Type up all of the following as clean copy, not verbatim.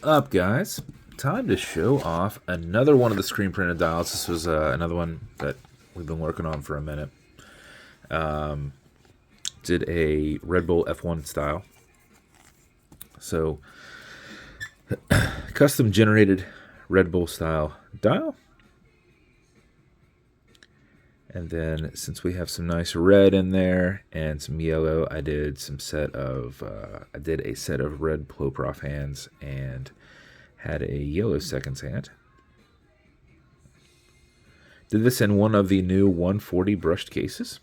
up, guys? Time to show off another one of the screen printed dials. This was another one that we've been working on for a minute. Did a Red Bull F1 style. So, custom generated Red Bull style dial. And then since we have some nice red in there and some yellow, I did a set of red PloProf hands and had a yellow seconds hand. Did this in one of the new 140 brushed cases.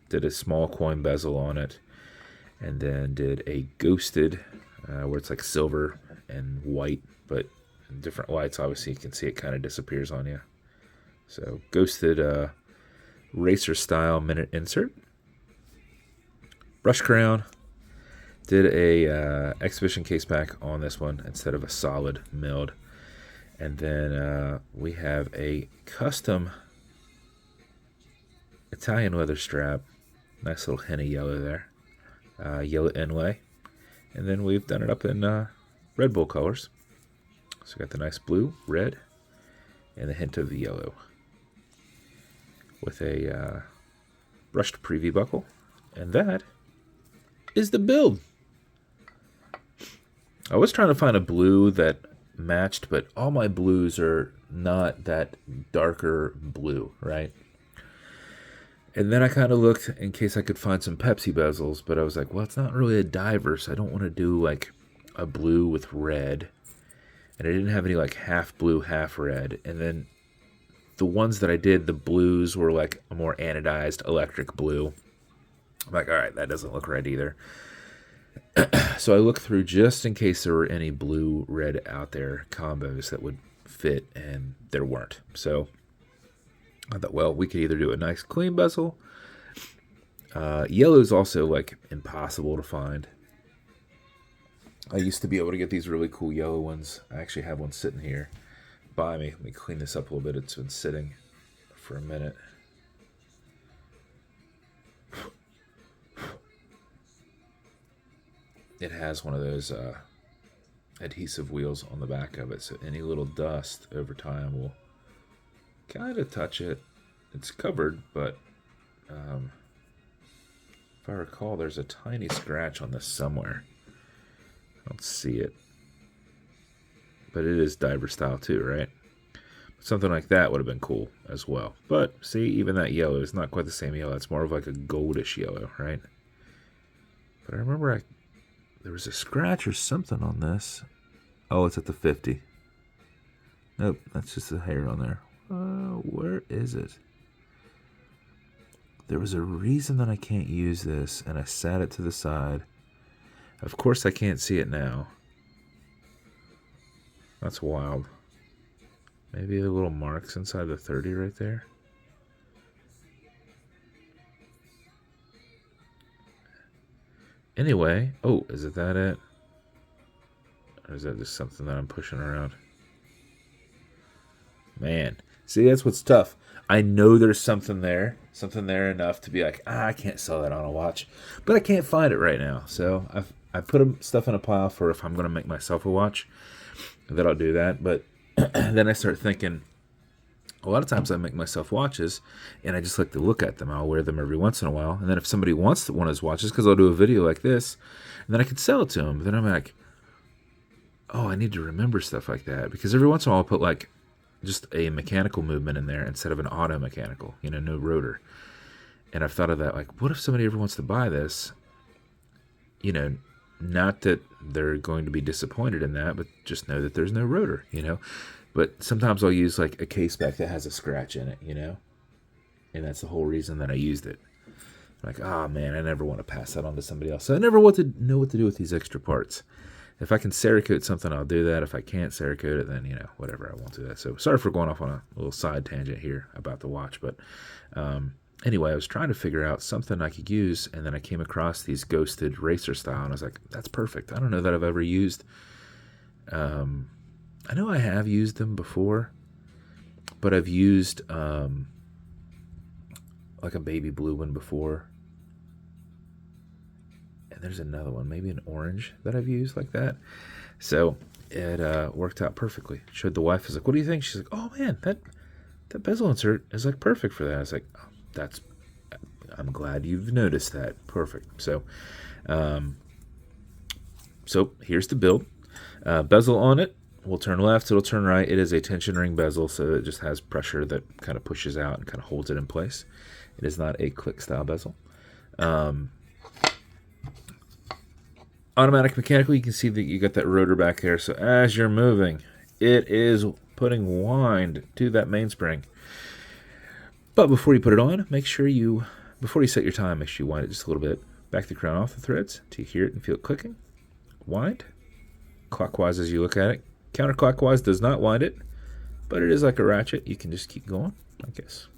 Did a small coin bezel on it, and then did a ghosted where it's like silver and white, but in different lights, obviously you can see it kind of disappears on you. So ghosted racer style minute insert. Brush crown. Did a exhibition caseback on this one instead of a solid milled. And then we have a custom Italian leather strap. Nice little hint of yellow there. Yellow inlay. And then we've done it up in Red Bull colors. So we got the nice blue, red, and the hint of the yellow. With a brushed preview buckle. And that is the build. I was trying to find a blue that matched, but all my blues are not that darker blue, right? And then I kind of looked in case I could find some Pepsi bezels, but I was like, well, it's not really a diver, so I don't want to do like a blue with red. And I didn't have any like half blue, half red. And then the ones that I did, the blues were like a more anodized electric blue. I'm like, all right, that doesn't look right either. So I looked through just in case there were any blue-red out there combos that would fit, and there weren't. So I thought, well, we could either do a nice clean bezel. Yellow is also like impossible to find. I used to be able to get these really cool yellow ones. I actually have one sitting here by me. Let me clean this up a little bit. It's been sitting for a minute. It has one of those adhesive wheels on the back of it, so any little dust over time will kind of touch it. It's covered, but if I recall, there's a tiny scratch on this somewhere. I don't see it. But it is diver style too, right? Something like that would have been cool as well. But see, even that yellow is not quite the same yellow. It's more of like a goldish yellow, right? But I remember there was a scratch or something on this. Oh, it's at the 50. Nope, that's just a hair on there. Where is it? There was a reason that I can't use this, and I sat it to the side. Of course, I can't see it now. That's wild. Maybe the little marks inside the 30 right there. Anyway, oh, is it that it? Or is that just something that I'm pushing around? Man, see, that's what's tough. I know there's something there enough to be like, I can't sell that on a watch, but I can't find it right now. So I put stuff in a pile for if I'm going to make myself a watch, that I'll do that. But then I start thinking, a lot of times I make myself watches, and I just like to look at them. I'll wear them every once in a while. And then if somebody wants one of those watches, because I'll do a video like this, and then I can sell it to them. Then I'm like, oh, I need to remember stuff like that. Because every once in a while I'll put like just a mechanical movement in there instead of an auto mechanical, no rotor. And I've thought of that, like, what if somebody ever wants to buy this? Not that they're going to be disappointed in that, but just know that there's no rotor, But sometimes I'll use like a caseback that has a scratch in it, And that's the whole reason that I used it. Like, oh man, I never want to pass that on to somebody else. So I never want to know what to do with these extra parts. If I can Cerakote something, I'll do that. If I can't Cerakote it, then, whatever, I won't do that. So sorry for going off on a little side tangent here about the watch. But anyway, I was trying to figure out something I could use, and then I came across these ghosted racer style, and I was like, that's perfect. I don't know that I've ever used I know I have used them before, but I've used like a baby blue one before. And there's another one, maybe an orange that I've used like that. So it worked out perfectly. Showed the wife. I was like, what do you think? She's like, oh man, that bezel insert is like perfect for that. I was like, oh, I'm glad you've noticed that. Perfect. So here's the build. Bezel on it will turn left, it'll turn right. It is a tension ring bezel, so it just has pressure that kind of pushes out and kind of holds it in place. It is not a click style bezel. Automatic mechanical, you can see that you got that rotor back there, so as you're moving, it is putting wind to that mainspring. But before you put it on, before you set your time, make sure you wind it just a little bit. Back the crown off the threads till you hear it and feel it clicking. Wind. Clockwise as you look at it. Counterclockwise does not wind it, but it is like a ratchet. You can just keep going, I guess.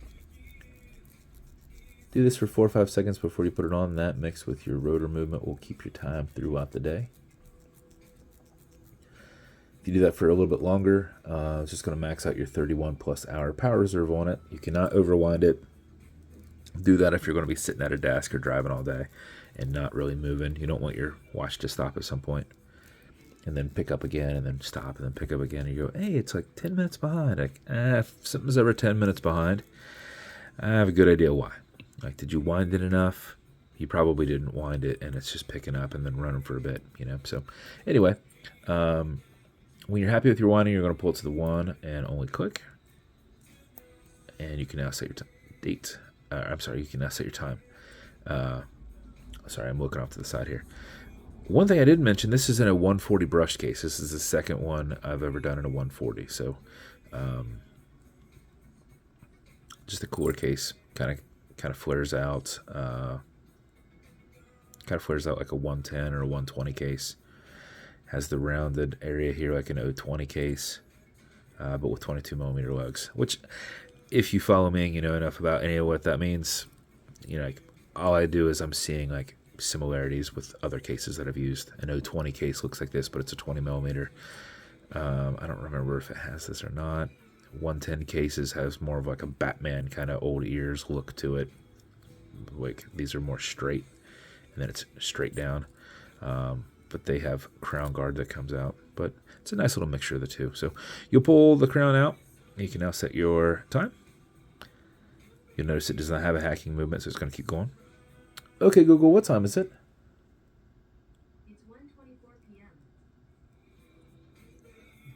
Do this for 4 or 5 seconds before you put it on. That mixed with your rotor movement will keep your time throughout the day. If you do that for a little bit longer, it's just going to max out your 31 plus hour power reserve on it. You cannot overwind it. Do that if you're going to be sitting at a desk or driving all day and not really moving. You don't want your watch to stop at some point and then pick up again and then stop and then pick up again. And you go, hey, it's like 10 minutes behind. Like, if something's over 10 minutes behind, I have a good idea why. Like, did you wind it enough? You probably didn't wind it, and it's just picking up and then running for a bit, So anyway, when you're happy with your winding, you're going to pull it to the 1 and only click. And you can now set your date. You can now set your time. Sorry, I'm looking off to the side here. One thing I didn't mention, this is in a 140 brush case. This is the second one I've ever done in a 140. So just a cooler case. Kind of flares out. Kind of flares out like a 110 or a 120 case. Has the rounded area here like an 020 case, but with 22 millimeter lugs. Which, if you follow me and you know enough about any of what that means, like all I do is I'm seeing like similarities with other cases that I've used. An 020 case looks like this, but it's a 20 millimeter. I don't remember if it has this or not. 110 cases has more of like a Batman kind of old ears look to it. Like these are more straight, and then it's straight down. But they have crown guard that comes out. But it's a nice little mixture of the two. So you'll pull the crown out. You can now set your time. You'll notice it does not have a hacking movement, so it's going to keep going. Okay, Google, what time is it? It's 1:24 p.m.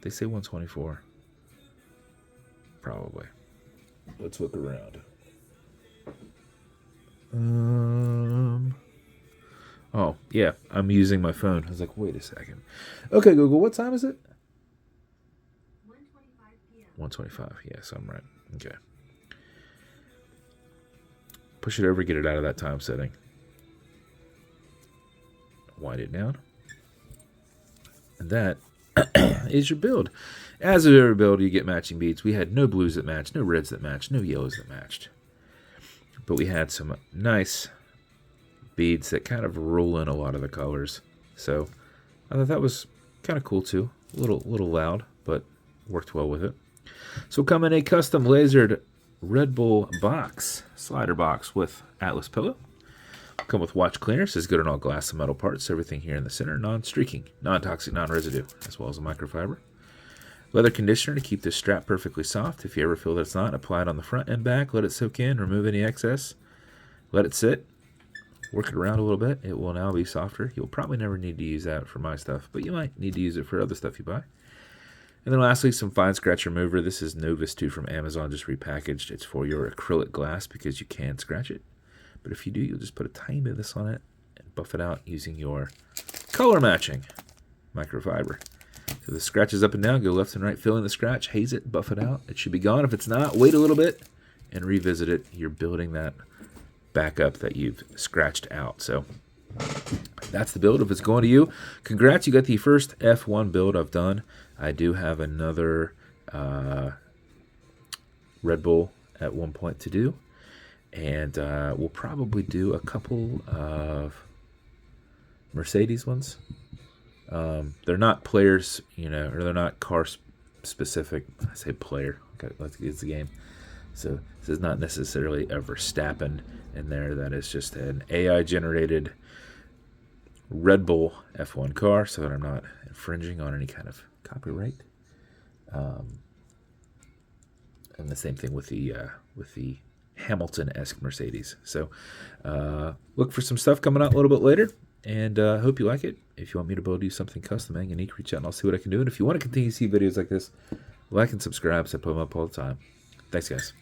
They say 1:24. Probably. Let's look around. Oh, yeah, I'm using my phone. I was like, wait a second. Okay, Google, what time is it? 1:25 p.m. 1:25. Yes, I'm right. Okay. Push it over, get it out of that time setting. Wind it down. And that is your build. As with every build, you get matching beads. We had no blues that matched, no reds that matched, no yellows that matched. But we had some nice beads that kind of roll in a lot of the colors. So I thought that was kind of cool too. A little loud, but worked well with it. So come in a custom lasered Red Bull box, slider box with Atlas pillow. Come with watch cleaner, says good on all glass and metal parts. Everything here in the center, non-streaking, non-toxic, non-residue, as well as a microfiber. Leather conditioner to keep this strap perfectly soft. If you ever feel that it's not, apply it on the front and back. Let it soak in, remove any excess. Let it sit. Work it around a little bit. It will now be softer. You'll probably never need to use that for my stuff, but you might need to use it for other stuff you buy. And then lastly, some fine scratch remover. This is Novus 2 from Amazon, just repackaged. It's for your acrylic glass because you can scratch it. But if you do, you'll just put a tiny bit of this on it and buff it out using your color matching microfiber. So the scratches up and down, go left and right, fill in the scratch, haze it, buff it out. It should be gone. If it's not, wait a little bit and revisit it. You're building that back up that you've scratched out. So that's the build. If it's going to you, congrats, you got the first F1 build I've done. I do have another Red Bull at one point to do. And we'll probably do a couple of Mercedes ones. They're not players, or they're not car specific. I say player. Okay, it's a game. So this is not necessarily a Verstappen in there. That is just an AI generated Red Bull F1 car, so that I'm not infringing on any kind of copyright. And the same thing with the Hamilton-esque Mercedes. So look for some stuff coming out a little bit later, and hope you like it. If you want me to build you something custom and unique, reach out and I'll see what I can do. And if you want to continue to see videos like this, like and subscribe, so I put them up all the time. Thanks, guys.